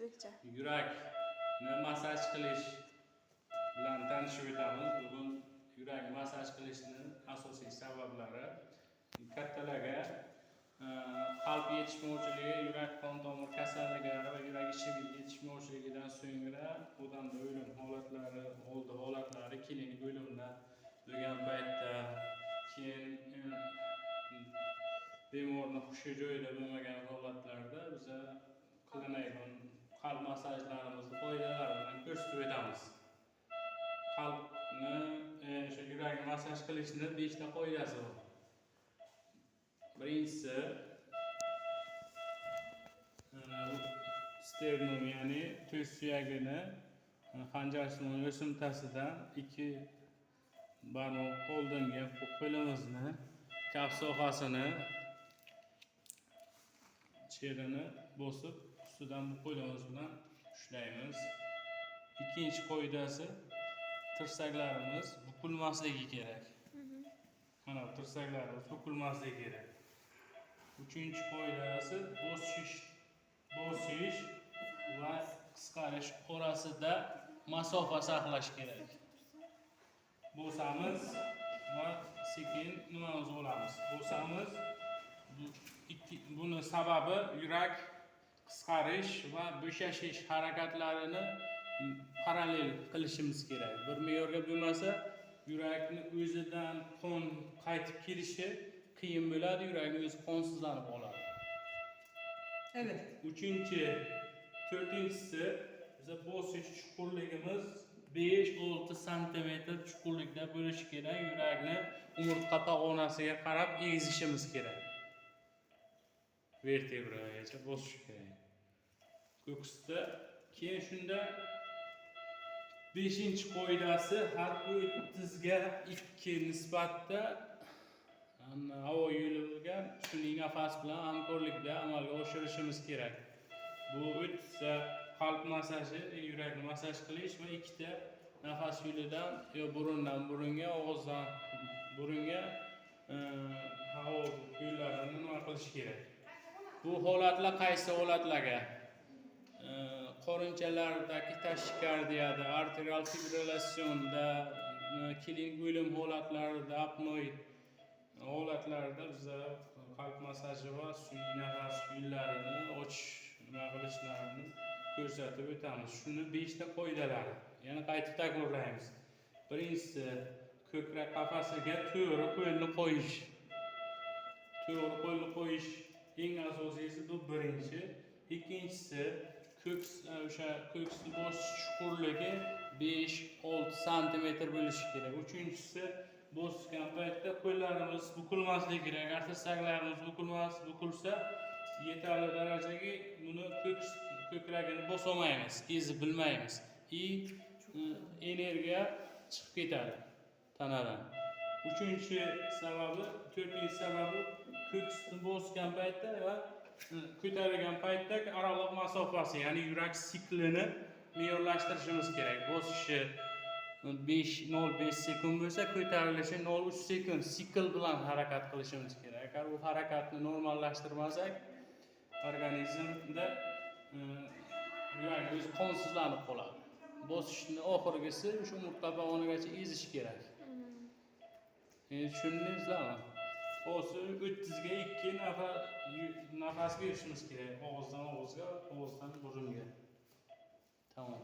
O'zbekcha. Yurakni masaj qilish bilan tanishib o'tamiz. Bugun yurakni masaj qilishning asosiy sabablari kattalarga qalb yetishmovchiligi, yurak qon tomir kasalliklari va yurak ichimi yetishmovchiligidan so'ngra odamda o'lim holatlari, oldi holatlari, klinik o'limlar bo'lgan paytda, keyin bemorning hushi joyida bo'lmagan holatlarda biza qilinadigan qalb masajlarimizni foydalaridan ko'rsatib o'tamiz. Qalbni, o'sha yurakni masaj qilishning 5 ta qoidasi bor. Birinchisi sternum, ya'ni to'y suyagini xanjarsimon o'simtasidan 2 barmoq oldinga qo'limizni kaf sohasini cherini bosib, ustidan bu qo'limiz bilan ushlaymiz. Ikkinchi qoidasi tirsaklarimiz bukilmasligi kerak. Mana tirsaklarimiz bukilmasligi kerak. Uchinchi qoidasi bosish va qisqarish orasida masofa saqlash kerak. Bosamiz va sekin nimamizni olamiz. Bosamiz, buni sababi yurak qisqarish va bo'shashish harakatlarini parallel qilishimiz kerak. Bir me'yorga bo'lmasa, yurakni o'zidan qon qaytib kelishi qiyin bo'ladi, yurakning o'zi qonsizlanib qoladi. Evet. To'rtinchisi, biza bosish chuqurligimiz 5-6 santimetr chuqurlikda bo'lishi kerak. Yurakni umurtqa pog'onasiga qarab egizishimiz kerak. Vertebragacha bosish kerak. Ko'ksda, keyin shunda 5-qoidasi har 30 ga 2 nisbatda havo yo'li bo'lgan sun'iy nafas bilan hamkorlikda amalga oshirishimiz kerak. Bu 30 qalb masaji, yurakni masaj qilish va 2 ta nafas yo'lidan yo burundan burunga, og'izdan burunga havo yo'llarini nima qilish kerak. Bu holatlar qaysi holatlarga? Qorinchalardagi tashikardiyada, arterial fibrillasyonda, klinik o'lim holatlarida, apnoe holatlarida biza qalb masaji va sun'iy nafas yo'llarini ochish nima qilishlarini ko'rsatib o'tamiz. Shuni 5 ta qoidalari. Yana qaytib takrorlaymiz. Birinchisi, ko'krak qafasiga to'g'ri qo'lni qo'yish. To'g'ri qo'lni qo'yish eng asosiysi bu birinchi. Ikkinchisi, ko'ksni bosish chuqurligi 5-6 santimetr bo'lishi kerak. Uchinchisi, bosgan paytda qo'llarimiz bukilmasligi kerak. Agar tirsaklarimiz bukilsa, yetarli darajada buni ko'kragini bosolmaymiz, ezib bilmaymiz. Energiya chiqib ketadi tanadan. To'rtinchi sababi ko'ksni bosgan paytda va ko'tarilgan paytda araliq masofasi, ya'ni yurak siklini me'yorlashtirishimiz kerak. Bosishi 0.5 sekund bo'lsa, ko'tarilishi 0.3 sekund sikl bilan harakat qilishimiz kerak. Agar bu harakatni normallashtirmasak, organizmda yurak o'zi qonsizlanib qoladi. Bosishning oxirgisi o'sha umurtqa pog'onagacha ezish kerak. Tushundingizmi? Bosib 30 ga 2 nafas berishimiz kerak. Og'izdan og'izga, og'izdan burunga. Tamam.